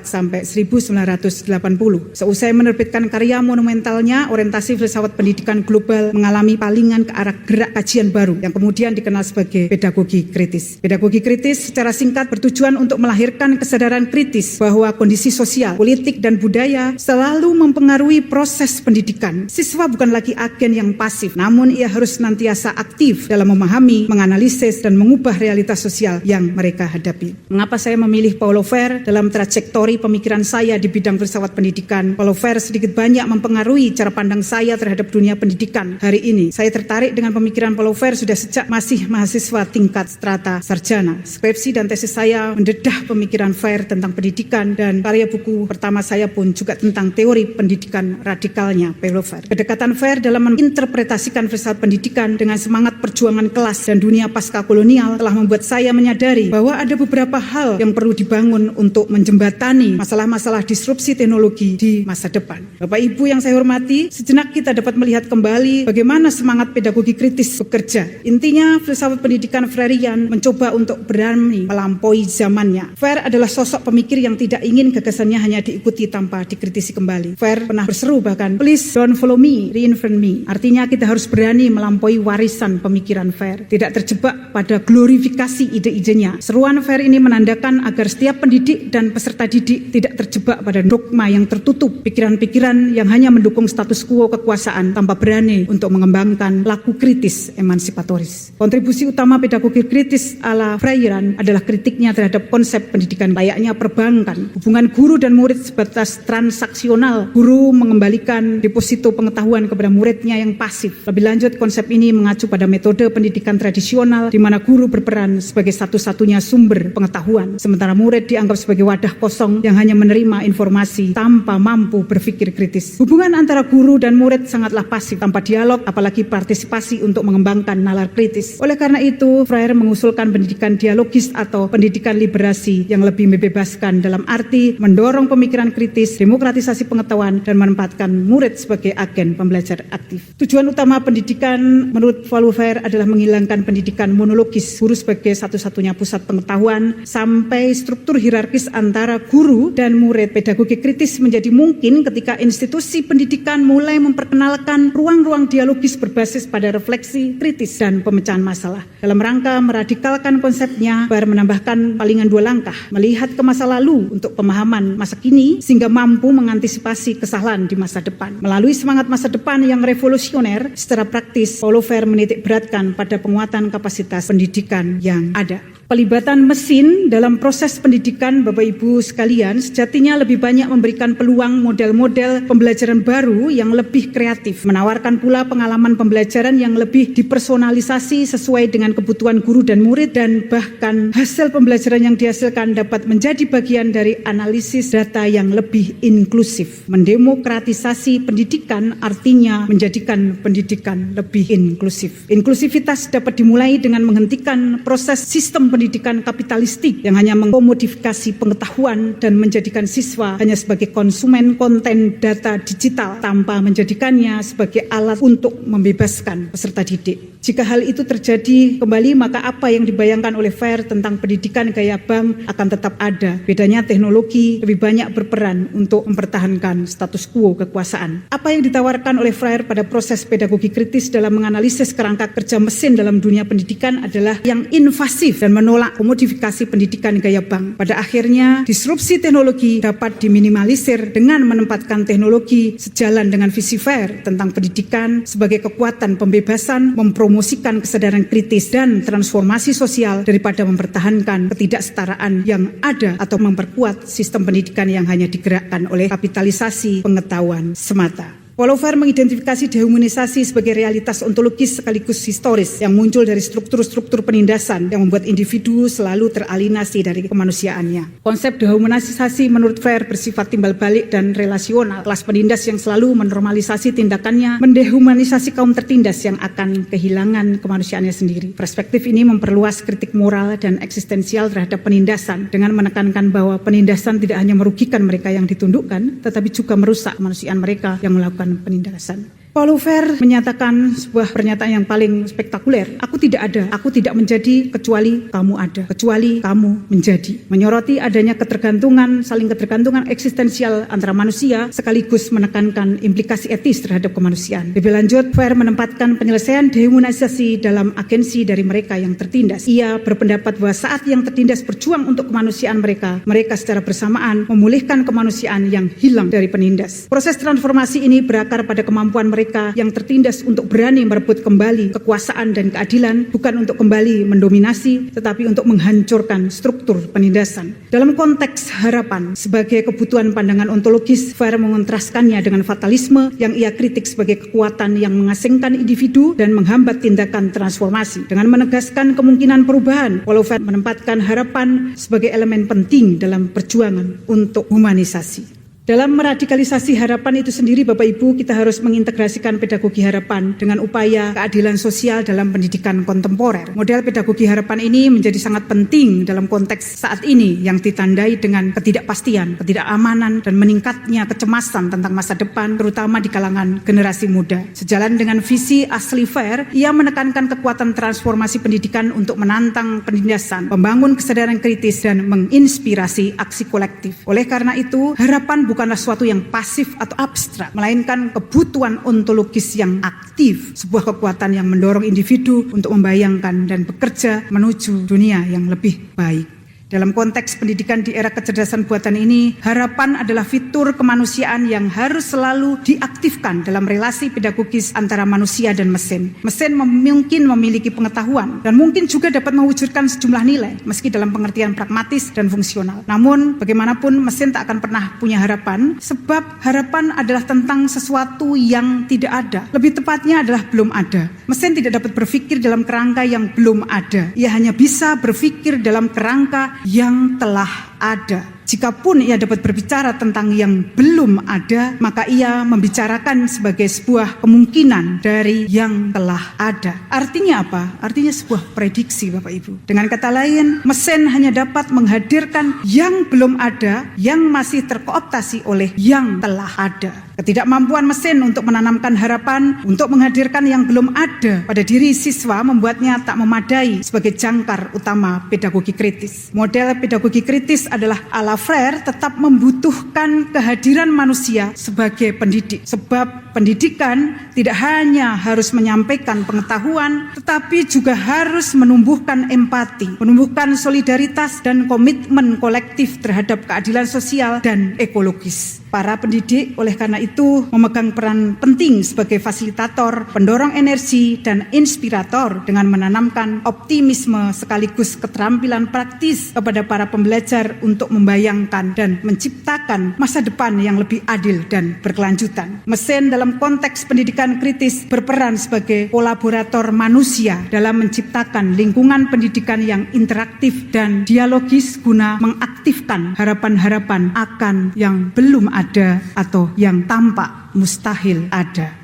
sampai 1980. Seusai menerbitkan karya monumentalnya, orientasi filsafat pendidikan global mengalami palingan ke arah gerak kajian baru yang kemudian dikenal sebagai pedagogi kritis. Pedagogi kritis secara singkat bertujuan untuk melahirkan kesadaran kritis bahwa kondisi sosial, politik, dan budaya selalu mempengaruhi proses pendidikan. Siswa bukan lagi agen yang pasif, namun ia harus senantiasa aktif dalam memahami, menganalisis, dan mengubah realitas sosial yang mereka hadapi. Mengapa saya memilih Paulo Freire dalam trajektori pemikiran saya di bidang filsafat pendidikan? Paulo Freire sedikit banyak mempengaruhi cara pandang saya terhadap dunia pendidikan hari ini. Saya tertarik dengan pemikiran Paulo Freire sudah sejak masih mahasiswa tingkat strata sarjana. Skripsi dan tesis saya mendedah pemikiran Freire tentang pendidikan, dan karya buku pertama saya pun juga tentang teori pendidikan radikalnya Paulo Freire. Kedekatan Freire dalam menginterpretasikan filsafat pendidikan dengan semangat perjuangan kelas dan dunia pasca kolonial telah membuat saya menyadari bahwa ada beberapa hal yang perlu dibangun untuk menjembatani masalah-masalah disrupsi teknologi di masa depan. Bapak Ibu yang saya hormati, sejenak kita dapat melihat kembali bagaimana semangat pedagogi kritis bekerja. Intinya, filsafat pendidikan Freirean mencoba untuk berani melampaui zamannya. Freire adalah sosok pemikir yang tidak ingin gagasannya hanya diikuti tanpa dikritisi kembali. Freire pernah berseru bahkan, "Please don't follow me, reinvent me." Artinya kita harus berani melampaui warisan pemikiran Freire, tidak terjebak pada glorifikasi ide-idenya. Seruan Freire ini menandakan agar setiap pendidik dan peserta didik tidak terjebak pada dogma yang tertutup, pikiran-pikiran yang hanya mendukung status quo kekuasaan tanpa berani untuk mengembangkan laku kritis emansipatoris. Kontribusi utama pedagogi kritis ala Freirean adalah kritiknya terhadap konsep pendidikan layaknya perbankan. Hubungan guru dan murid sebatas transaksional. Guru mengembalikan deposito pengetahuan kepada muridnya yang pasif. Lebih lanjut, konsep ini mengacu pada metode pendidikan tradisional di mana guru berperan sebagai satu-satunya sumber pengetahuan, sementara murid dianggap sebagai wadah kosong yang hanya menerima informasi tanpa mampu berpikir kritis. Hubungan antara guru dan murid sangatlah pasif, tanpa dialog, apalagi partisipasi untuk mengembangkan nalar kritis. Oleh karena itu, Freire mengusulkan pendidikan dialogis atau pendidikan liberasi yang lebih membebaskan dalam arti mendorong pemikiran kritis, demokratisasi pengetahuan, dan menempatkan murid sebagai agen pembelajar aktif. Tujuan utama pendidikan menurut Paulo Freire adalah menghilangkan pendidikan monologis, guru sebagai satu-satunya pusat pengetahuan, sampai struktur hierarkis antara guru dan murid. Pedagogi kritis menjadi mungkin ketika institusi pendidikan mulai memperkenalkan ruang-ruang dialogis berbasis pada refleksi kritis dan pemecahan masalah. Dalam rangka meradikalkan konsepnya, Freire menambahkan palingan 2 langkah, melihat ke masa lalu untuk pemahaman masa kini sehingga mampu mengantisipasi kesalahan di masa depan. Melalui semangat masa depan yang revolusioner, secara praktis Paulo Freire menitik beratkan pada penguatan kapasitas pendidikan yang ada. Pelibatan mesin dalam proses pendidikan, Bapak Ibu sekalian, sejatinya lebih banyak memberikan peluang model-model pembelajaran baru yang lebih kreatif, menawarkan pula pengalaman pembelajaran yang lebih dipersonalisasi sesuai dengan kebutuhan guru dan murid, dan bahkan hasil pembelajaran yang dihasilkan dapat menjadi bagian dari analisis data yang lebih inklusif. Mendemokratisasi pendidikan artinya menjadikan pendidikan lebih inklusif. Inklusivitas dapat dimulai dengan menghentikan proses sistem pendidikan kapitalistik yang hanya mengkomodifikasi pengetahuan dan menjadikan siswa hanya sebagai konsumen konten data digital tanpa menjadikannya sebagai alat untuk membebaskan peserta didik. Jika hal itu terjadi kembali, maka apa yang dibayangkan oleh Freire tentang pendidikan gaya bank akan tetap ada. Bedanya teknologi lebih banyak berperan untuk mempertahankan status quo kekuasaan. Apa yang ditawarkan oleh Freire pada proses pedagogi kritis dalam menganalisis kerangka kerja mesin dalam dunia pendidikan adalah yang invasif dan menolak komodifikasi pendidikan gaya bank. Pada akhirnya, disrupsi teknologi dapat diminimalisir dengan menempatkan teknologi sejalan dengan visi Freire tentang pendidikan sebagai kekuatan pembebasan, mempromosikan kesadaran kritis dan transformasi sosial daripada mempertahankan ketidaksetaraan yang ada atau memperkuat sistem pendidikan yang hanya digerakkan oleh kapitalisasi pengetahuan semata. Paulo Freire mengidentifikasi dehumanisasi sebagai realitas ontologis sekaligus historis yang muncul dari struktur-struktur penindasan yang membuat individu selalu teralinasi dari kemanusiaannya. Konsep dehumanisasi menurut Freire bersifat timbal balik dan relasional. Kelas penindas yang selalu menormalisasi tindakannya mendehumanisasi kaum tertindas yang akan kehilangan kemanusiaannya sendiri. Perspektif ini memperluas kritik moral dan eksistensial terhadap penindasan dengan menekankan bahwa penindasan tidak hanya merugikan mereka yang ditundukkan, tetapi juga merusak kemanusiaan mereka yang melakukan penindasan. Paulo Freire menyatakan sebuah pernyataan yang paling spektakuler. Aku tidak ada, aku tidak menjadi kecuali kamu ada, kecuali kamu menjadi. Menyoroti adanya ketergantungan, saling ketergantungan eksistensial antara manusia sekaligus menekankan implikasi etis terhadap kemanusiaan. Lebih lanjut, Freire menempatkan penyelesaian dehumanisasi dalam agensi dari mereka yang tertindas. Ia berpendapat bahwa saat yang tertindas berjuang untuk kemanusiaan mereka, mereka secara bersamaan memulihkan kemanusiaan yang hilang dari penindas. Proses transformasi ini berakar pada kemampuan mereka yang tertindas untuk berani merebut kembali kekuasaan dan keadilan, bukan untuk kembali mendominasi, tetapi untuk menghancurkan struktur penindasan. Dalam konteks harapan sebagai kebutuhan pandangan ontologis, Freire mengontraskannya dengan fatalisme yang ia kritik sebagai kekuatan yang mengasingkan individu dan menghambat tindakan transformasi. Dengan menegaskan kemungkinan perubahan, Paulo Freire menempatkan harapan sebagai elemen penting dalam perjuangan untuk humanisasi. Dalam meradikalisasi harapan itu sendiri, Bapak Ibu, kita harus mengintegrasikan pedagogi harapan dengan upaya keadilan sosial dalam pendidikan kontemporer. Model pedagogi harapan ini menjadi sangat penting dalam konteks saat ini yang ditandai dengan ketidakpastian, ketidakamanan, dan meningkatnya kecemasan tentang masa depan, terutama di kalangan generasi muda. Sejalan dengan visi asli Freire, ia menekankan kekuatan transformasi pendidikan untuk menantang penindasan, membangun kesadaran kritis, dan menginspirasi aksi kolektif. Oleh karena itu, harapan bukanlah sesuatu yang pasif atau abstrak, melainkan kebutuhan ontologis yang aktif, sebuah kekuatan yang mendorong individu untuk membayangkan dan bekerja menuju dunia yang lebih baik. Dalam konteks pendidikan di era kecerdasan buatan ini, harapan adalah fitur kemanusiaan yang harus selalu diaktifkan dalam relasi pedagogis antara manusia dan mesin. Mesin mungkin memiliki pengetahuan dan mungkin juga dapat mewujudkan sejumlah nilai, meski dalam pengertian pragmatis dan fungsional. Namun, bagaimanapun mesin tak akan pernah punya harapan, sebab harapan adalah tentang sesuatu yang tidak ada. Lebih tepatnya adalah belum ada. Mesin tidak dapat berpikir dalam kerangka yang belum ada. Ia hanya bisa berpikir dalam kerangka yang telah ada. Jikapun ia dapat berbicara tentang yang belum ada, maka ia membicarakan sebagai sebuah kemungkinan dari yang telah ada. Artinya apa? Artinya sebuah prediksi, Bapak Ibu. Dengan kata lain, mesin hanya dapat menghadirkan yang belum ada, yang masih terkooptasi oleh yang telah ada. Ketidakmampuan mesin untuk menanamkan harapan, untuk menghadirkan yang belum ada pada diri siswa membuatnya tak memadai sebagai jangkar utama pedagogi kritis. Model pedagogi kritis adalah ala Freire tetap membutuhkan kehadiran manusia sebagai pendidik. Sebab pendidikan tidak hanya harus menyampaikan pengetahuan, tetapi juga harus menumbuhkan empati, menumbuhkan solidaritas dan komitmen kolektif terhadap keadilan sosial dan ekologis. Para pendidik oleh karena itu memegang peran penting sebagai fasilitator, pendorong energi, dan inspirator dengan menanamkan optimisme sekaligus keterampilan praktis kepada para pembelajar untuk membayangkan dan menciptakan masa depan yang lebih adil dan berkelanjutan. Mesin dalam konteks pendidikan kritis berperan sebagai kolaborator manusia dalam menciptakan lingkungan pendidikan yang interaktif dan dialogis guna mengaktifkan harapan-harapan akan yang belum ada atau yang tampak mustahil ada.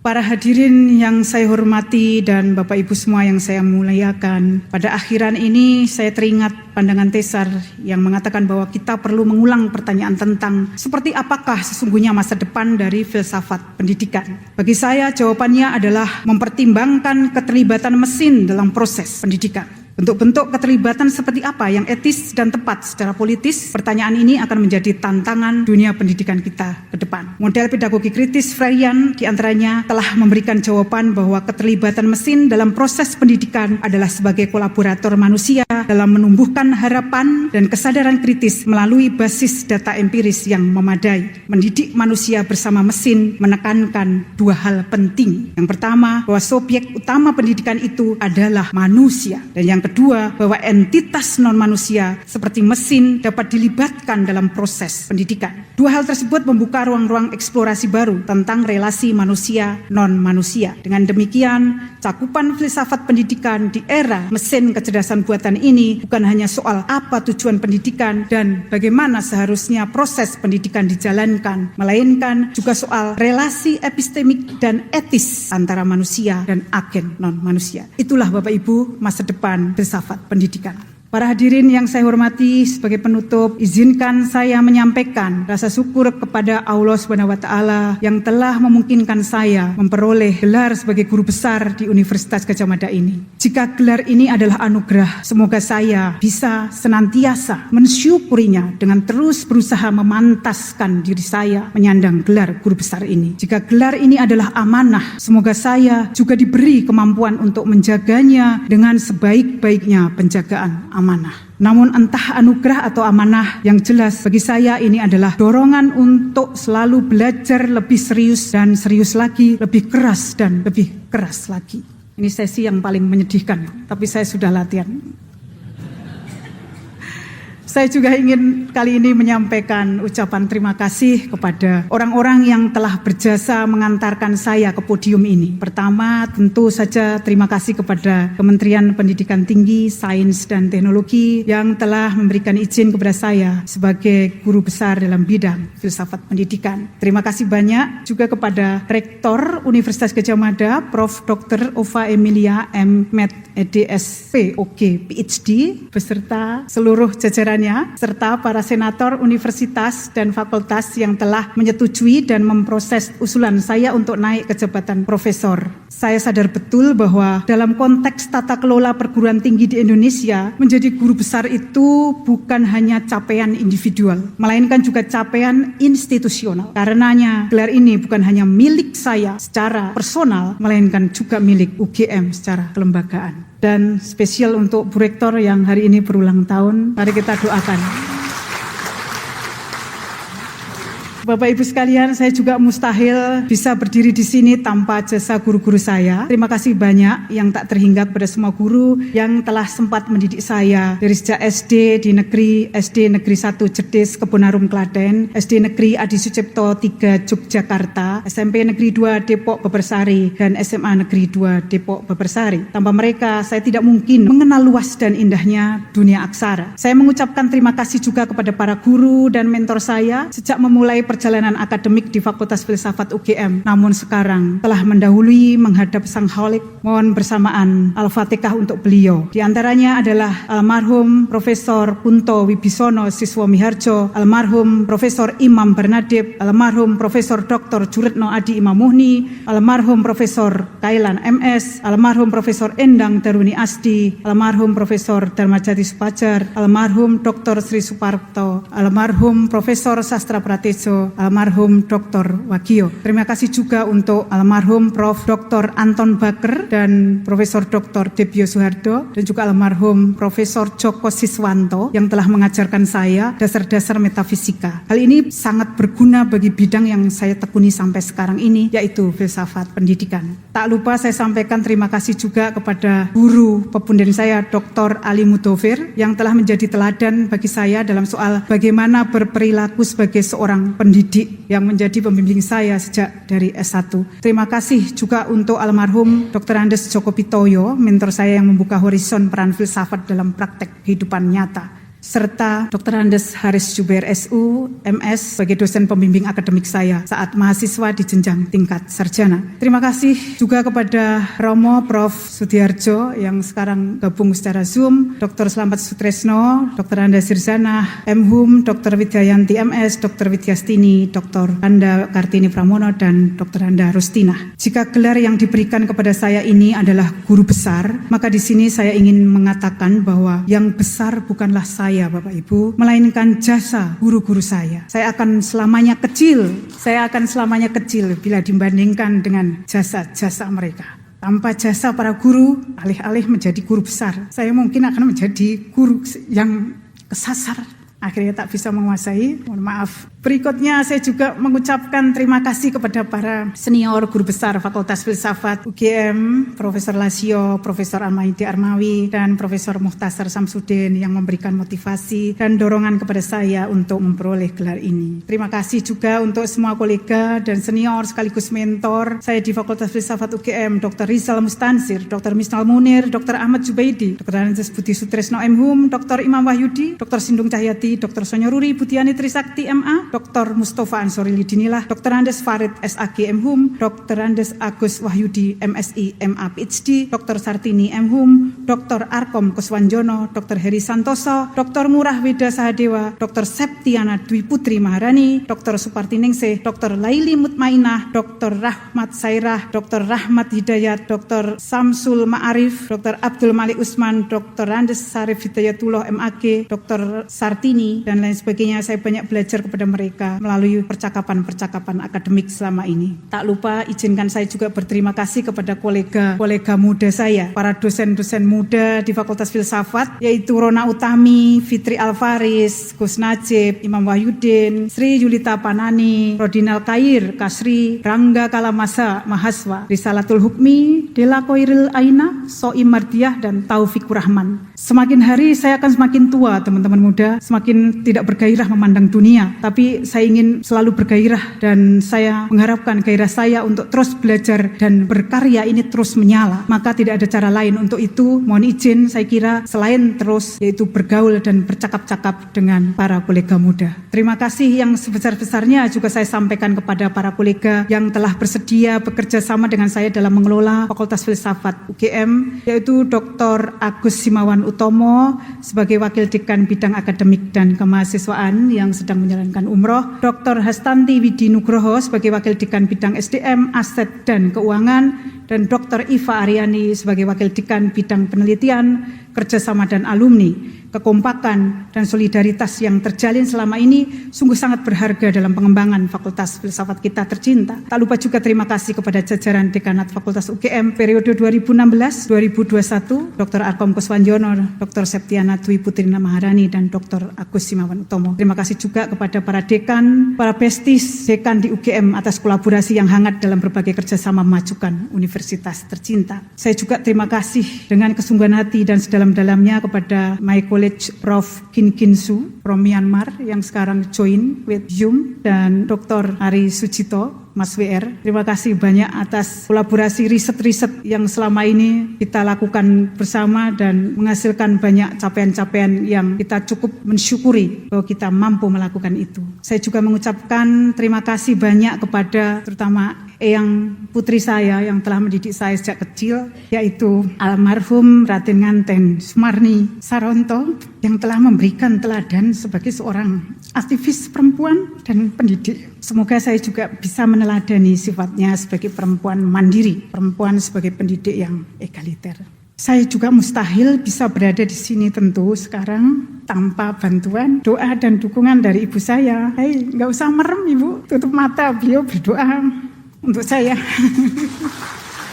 Para hadirin yang saya hormati dan Bapak Ibu semua yang saya muliakan, pada akhiran ini saya teringat pandangan Tesar yang mengatakan bahwa kita perlu mengulang pertanyaan tentang seperti apakah sesungguhnya masa depan dari filsafat pendidikan. Bagi saya jawabannya adalah mempertimbangkan keterlibatan mesin dalam proses pendidikan. Bentuk-bentuk keterlibatan seperti apa yang etis dan tepat secara politis? Pertanyaan ini akan menjadi tantangan dunia pendidikan kita ke depan. Model pedagogi kritis Freirean diantaranya telah memberikan jawaban bahwa keterlibatan mesin dalam proses pendidikan adalah sebagai kolaborator manusia dalam menumbuhkan harapan dan kesadaran kritis melalui basis data empiris yang memadai. Mendidik manusia bersama mesin menekankan dua hal penting. Yang pertama, bahwa subjek utama pendidikan itu adalah manusia. Dan yang kedua, bahwa entitas non-manusia seperti mesin dapat dilibatkan dalam proses pendidikan. Dua hal tersebut membuka ruang-ruang eksplorasi baru tentang relasi manusia non-manusia. Dengan demikian, cakupan filsafat pendidikan di era mesin kecerdasan buatan ini bukan hanya soal apa tujuan pendidikan dan bagaimana seharusnya proses pendidikan dijalankan, melainkan juga soal relasi epistemik dan etis antara manusia dan agen non-manusia. Itulah Bapak Ibu masa depan filsafat pendidikan. Para hadirin yang saya hormati, sebagai penutup, izinkan saya menyampaikan rasa syukur kepada Allah SWT yang telah memungkinkan saya memperoleh gelar sebagai guru besar di Universitas Gadjah Mada ini. Jika gelar ini adalah anugerah, semoga saya bisa senantiasa mensyukurinya dengan terus berusaha memantaskan diri saya menyandang gelar guru besar ini. Jika gelar ini adalah amanah, semoga saya juga diberi kemampuan untuk menjaganya dengan sebaik-baiknya penjagaan amanah. Namun entah anugerah atau amanah, yang jelas bagi saya ini adalah dorongan untuk selalu belajar lebih serius dan serius lagi, lebih keras dan lebih keras lagi. Ini sesi yang paling menyedihkan, tapi saya sudah latihan. Saya juga ingin kali ini menyampaikan ucapan terima kasih kepada orang-orang yang telah berjasa mengantarkan saya ke podium ini. Pertama, tentu saja terima kasih kepada Kementerian Pendidikan Tinggi, Sains dan Teknologi yang telah memberikan izin kepada saya sebagai guru besar dalam bidang filsafat pendidikan. Terima kasih banyak juga kepada Rektor Universitas Gadjah Mada, Prof. Dr. Ova Emilia M. Med. EDS POG PhD beserta seluruh jajarannya serta para senator universitas dan fakultas yang telah menyetujui dan memproses usulan saya untuk naik ke jabatan profesor. Saya sadar betul bahwa dalam konteks tata kelola perguruan tinggi di Indonesia, menjadi guru besar itu bukan hanya capaian individual, melainkan juga capaian institusional. Karenanya gelar ini bukan hanya milik saya secara personal, melainkan juga milik UGM secara kelembagaan. Dan spesial untuk Bu Rektor yang hari ini berulang tahun, mari kita doakan. Bapak Ibu sekalian, saya juga mustahil bisa berdiri di sini tanpa jasa guru-guru saya. Terima kasih banyak yang tak terhingga kepada semua guru yang telah sempat mendidik saya dari sejak SD di negeri, SD Negeri 1 Jetis Kebonarum Klaten, SD Negeri Adi Sucipto 3 Yogyakarta, SMP Negeri 2 Depok Bebersari, dan SMA Negeri 2 Depok Bebersari. Tanpa mereka, saya tidak mungkin mengenal luas dan indahnya dunia aksara. Saya mengucapkan terima kasih juga kepada para guru dan mentor saya sejak memulai perjalanan akademik di Fakultas Filsafat UGM, namun sekarang telah mendahului menghadap Sang Khalik. Mohon bersamaan Al-Fatihah untuk beliau. Di antaranya adalah almarhum Profesor Kunto Wibisono Siswo Miharjo, almarhum Profesor Imam Bernadib, almarhum Profesor Dr. Juretno Adi Imam Muhni, almarhum Profesor Kailan MS, almarhum Profesor Endang Daruni Asdi, almarhum Profesor Darmajati Supajar, almarhum Dr. Sri Suparto, almarhum Profesor Sastra Pratejo, almarhum Dr. Wagio. Terima kasih juga untuk almarhum Prof. Dr. Anton Baker dan Profesor Dr. Debyo Suhardo, dan juga almarhum Profesor Joko Siswanto yang telah mengajarkan saya dasar-dasar metafisika. Hal ini sangat berguna bagi bidang yang saya tekuni sampai sekarang ini, yaitu filsafat pendidikan. Tak lupa saya sampaikan terima kasih juga kepada guru pepunden saya, Dr. Ali Mudofir, yang telah menjadi teladan bagi saya dalam soal bagaimana berperilaku sebagai seorang pendidik yang menjadi pembimbing saya sejak dari S1. Terima kasih juga untuk almarhum Dr. Andes Joko Pitoyo, mentor saya yang membuka horizon peran filsafat dalam praktek kehidupan nyata, serta Dr. Andes Haris Jubair SU, MS, sebagai dosen pembimbing akademik saya saat mahasiswa di jenjang tingkat sarjana. Terima kasih juga kepada Romo Prof. Sudiarjo yang sekarang gabung secara Zoom, Dr. Slamet Sutresno, Dr. Anda Sirzana, M.Hum, Dr. Widyayanti MS, Dr. Widyastini, Dr. Anda Kartini Pramono, dan Dr. Anda Rustina. Jika gelar yang diberikan kepada saya ini adalah guru besar, maka di sini saya ingin mengatakan bahwa yang besar bukanlah saya, Bapak Ibu, melainkan jasa guru-guru saya. Saya akan selamanya kecil bila dibandingkan dengan jasa-jasa mereka. Tanpa jasa para guru, alih-alih menjadi guru besar, saya mungkin akan menjadi guru yang kesasar, akhirnya tak bisa menguasai. Mohon maaf. Berikutnya saya juga mengucapkan terima kasih kepada para senior guru besar Fakultas Filsafat UGM, Profesor Lasio, Profesor Almaidi Armawi, dan Profesor Muhtasar Samsudin yang memberikan motivasi dan dorongan kepada saya untuk memperoleh gelar ini. Terima kasih juga untuk semua kolega dan senior sekaligus mentor saya di Fakultas Filsafat UGM, Dr. Rizal Mustansir, Dr. Misnal Munir, Dr. Ahmad Jubaidi, Dr. Andes Budi Sutresno M.Hum, Dr. Imam Wahyudi, Dr. Sindung Cahyati, Dr. Sonyoruri Budiani Trisakti MA, Dr. Mustafa Ansori Lidinilah, Dr. Andes Farid SAG M.Hum, Dr. Andes Agus Wahyudi MSI MA PhD, Dr. Sartini M.Hum, Dr. Arkom Kuswanjono, Dr. Heri Santoso, Dr. Ngurah Weda Sahadewa, Dr. Septiana Dwi Putri Maharani, Dr. Suparti Ningsih, Dr. Laili Mutmainah, Dr. Rahmat Sairah, Dr. Rahmat Hidayat, Dr. Samsul Ma'arif, Dr. Abdul Malik Usman, Dr. Andes Sarif Hidayatullah MAG, Dr. Sartini, dan lain sebagainya. Saya banyak belajar kepada mereka melalui percakapan-percakapan akademik selama ini. Tak lupa izinkan saya juga berterima kasih kepada kolega muda saya, para dosen-dosen muda di Fakultas Filsafat, yaitu Rona Utami, Fitri Alfaris, Gus Najib, Imam Wahyudin, Sri Yulita Panani, Rodinal Kair, Kasri, Rangga Kalamasa, Mahaswa, Risalatul Hukmi, Dela Koiril Aina, Soim Mardiah, dan Taufikur Rahman. Semakin hari saya akan semakin tua, teman-teman muda, semakin tidak bergairah memandang dunia, tapi saya ingin selalu bergairah, dan saya mengharapkan gairah saya untuk terus belajar dan berkarya ini terus menyala. Maka tidak ada cara lain untuk itu. Mohon izin, saya kira selain terus, yaitu bergaul dan bercakap-cakap dengan para kolega muda. Terima kasih yang sebesar-besarnya juga saya sampaikan kepada para kolega yang telah bersedia bekerja sama dengan saya dalam mengelola Fakultas Filsafat UGM, yaitu Dr. Agus Simawan Utomo sebagai Wakil Dekan Bidang Akademik dan Kemahasiswaan yang sedang menjalankan umroh, Dr. Hastanti Widi Nugroho sebagai Wakil Dekan Bidang SDM, Aset, dan Keuangan, dan Dr. Iva Aryani sebagai Wakil Dekan Bidang Penelitian, kerjasama dan alumni, kekompakan dan solidaritas yang terjalin selama ini sungguh sangat berharga dalam pengembangan Fakultas Filsafat kita tercinta. Tak lupa juga terima kasih kepada jajaran Dekanat Fakultas UGM periode 2016-2021, Dr. Arkom Kuswanjono, Dr. Septiana Dwi Putrina Maharani, dan Dr. Agus Simawan Utomo. Terima kasih juga kepada para dekan, para bestis dekan di UGM atas kolaborasi yang hangat dalam berbagai kerjasama memajukan universitas tercinta. Saya juga terima kasih dengan kesungguhan hati dan sedalam-dalamnya kepada my College Prof. Kin Kin Su from Myanmar yang sekarang join with Zoom, dan Dr. Ari Sucito, Mas WR. Terima kasih banyak atas kolaborasi riset-riset yang selama ini kita lakukan bersama dan menghasilkan banyak capaian-capaian yang kita cukup mensyukuri bahwa kita mampu melakukan itu. Saya juga mengucapkan terima kasih banyak kepada terutama Eyang putri saya yang telah mendidik saya sejak kecil, yaitu almarhum Raden Nganten Sumarni Saronto, yang telah memberikan teladan sebagai seorang aktivis perempuan dan pendidik. Semoga saya juga bisa meneladani sifatnya sebagai perempuan mandiri, perempuan sebagai pendidik yang egaliter. Saya juga mustahil bisa berada di sini tentu sekarang tanpa bantuan, doa dan dukungan dari ibu saya. Hei, nggak usah merem ibu, tutup mata, beliau berdoa untuk saya.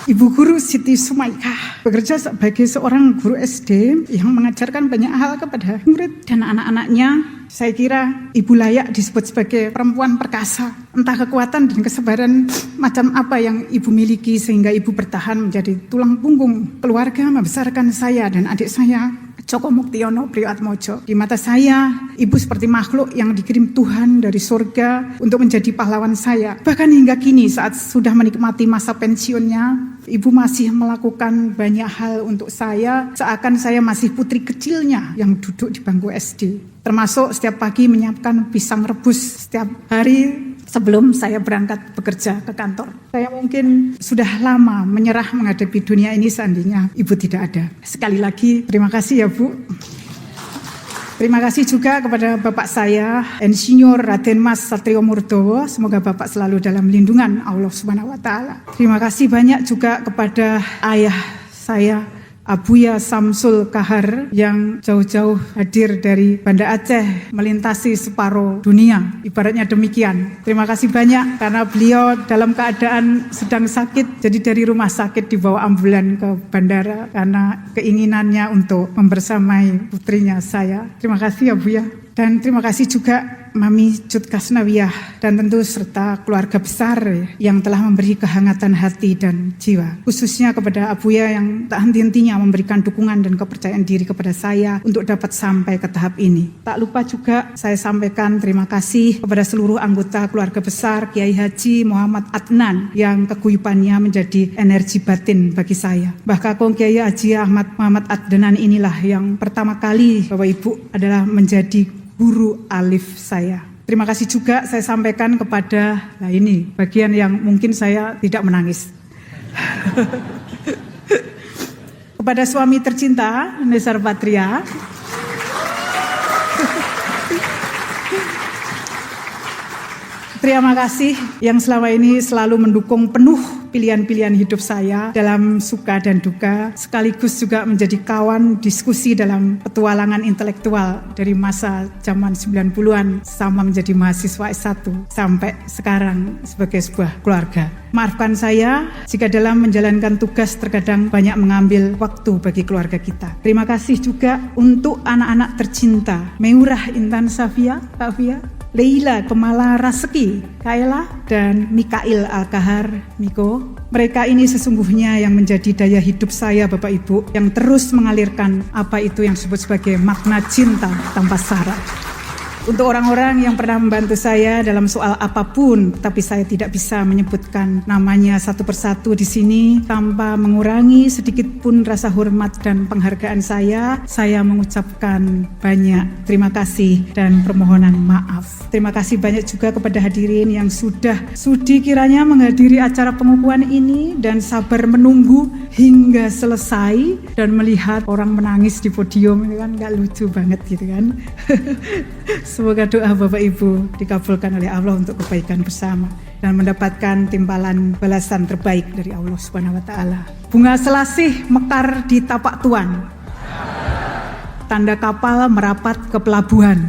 Ibu Guru Siti Sumaika bekerja sebagai seorang guru SD yang mengajarkan banyak hal kepada murid dan anak-anaknya. Saya kira ibu layak disebut sebagai perempuan perkasa. Entah kekuatan dan kesabaran macam apa yang ibu miliki sehingga ibu bertahan menjadi tulang punggung keluarga membesarkan saya dan adik saya, Joko Muktiono Priyoatmojo. Di mata saya, ibu seperti makhluk yang dikirim Tuhan dari surga untuk menjadi pahlawan saya. Bahkan hingga kini saat sudah menikmati masa pensiunnya, ibu masih melakukan banyak hal untuk saya, seakan saya masih putri kecilnya yang duduk di bangku SD. Termasuk setiap pagi menyiapkan pisang rebus setiap hari sebelum saya berangkat bekerja ke kantor. Saya mungkin sudah lama menyerah menghadapi dunia ini seandainya ibu tidak ada. Sekali lagi terima kasih ya Bu. Terima kasih juga kepada Bapak saya, Insinyur Raden Mas Satrio Murdowo. Semoga Bapak selalu dalam lindungan Allah Subhanahu wa taala. Terima kasih banyak juga kepada ayah saya, Abuya Samsul Kahar, yang jauh-jauh hadir dari Banda Aceh melintasi separuh dunia, ibaratnya demikian. Terima kasih banyak karena beliau dalam keadaan sedang sakit, jadi dari rumah sakit dibawa ambulan ke bandara karena keinginannya untuk membersamai putrinya saya. Terima kasih ya Buya. Dan terima kasih juga Mami Cut Kasnawiyah dan tentu serta keluarga besar yang telah memberi kehangatan hati dan jiwa. Khususnya kepada Abuya yang tak henti-hentinya memberikan dukungan dan kepercayaan diri kepada saya untuk dapat sampai ke tahap ini. Tak lupa juga saya sampaikan terima kasih kepada seluruh anggota keluarga besar Kiai Haji Muhammad Adnan yang keguyubannya menjadi energi batin bagi saya. Bahkan Kiai Haji Ahmad Muhammad Adnan inilah yang pertama kali Bapak Ibu adalah menjadi guru alif saya. Terima kasih juga saya sampaikan kepada, nah ini bagian yang mungkin saya tidak menangis. Kepada suami tercinta, Nesar Patria. Terima kasih yang selama ini selalu mendukung penuh pilihan-pilihan hidup saya dalam suka dan duka, sekaligus juga menjadi kawan diskusi dalam petualangan intelektual dari masa zaman 90-an sama menjadi mahasiswa S1 sampai sekarang sebagai sebuah keluarga. Maafkan saya jika dalam menjalankan tugas terkadang banyak mengambil waktu bagi keluarga kita. Terima kasih juga untuk anak-anak tercinta, Meurah Intan Safia, Kak Fia, Leila Kemala Raseki, Kaila, dan Mikail Al-Kahar, Miko. Mereka ini sesungguhnya yang menjadi daya hidup saya Bapak Ibu, yang terus mengalirkan apa itu yang disebut sebagai makna cinta tanpa syarat. Untuk orang-orang yang pernah membantu saya dalam soal apapun, tapi saya tidak bisa menyebutkan namanya satu persatu di sini tanpa mengurangi sedikit pun rasa hormat dan penghargaan saya mengucapkan banyak terima kasih dan permohonan maaf. Terima kasih banyak juga kepada hadirin yang sudah sudi kiranya menghadiri acara pengukuhan ini dan sabar menunggu hingga selesai dan melihat orang menangis di podium, itu kan gak lucu banget gitu kan. Semoga doa Bapak Ibu dikabulkan oleh Allah untuk kebaikan bersama dan mendapatkan timpalan balasan terbaik dari Allah Subhanahu wa taala. Bunga selasih mekar di tapak tuan. tanda kapal merapat ke pelabuhan.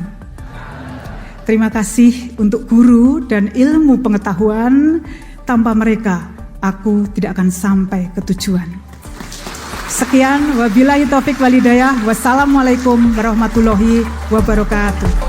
Terima kasih untuk guru dan ilmu pengetahuan. Tanpa mereka, aku tidak akan sampai ke tujuan. Sekian, wabillahi taufik walhidayah. Wassalamualaikum warahmatullahi wabarakatuh.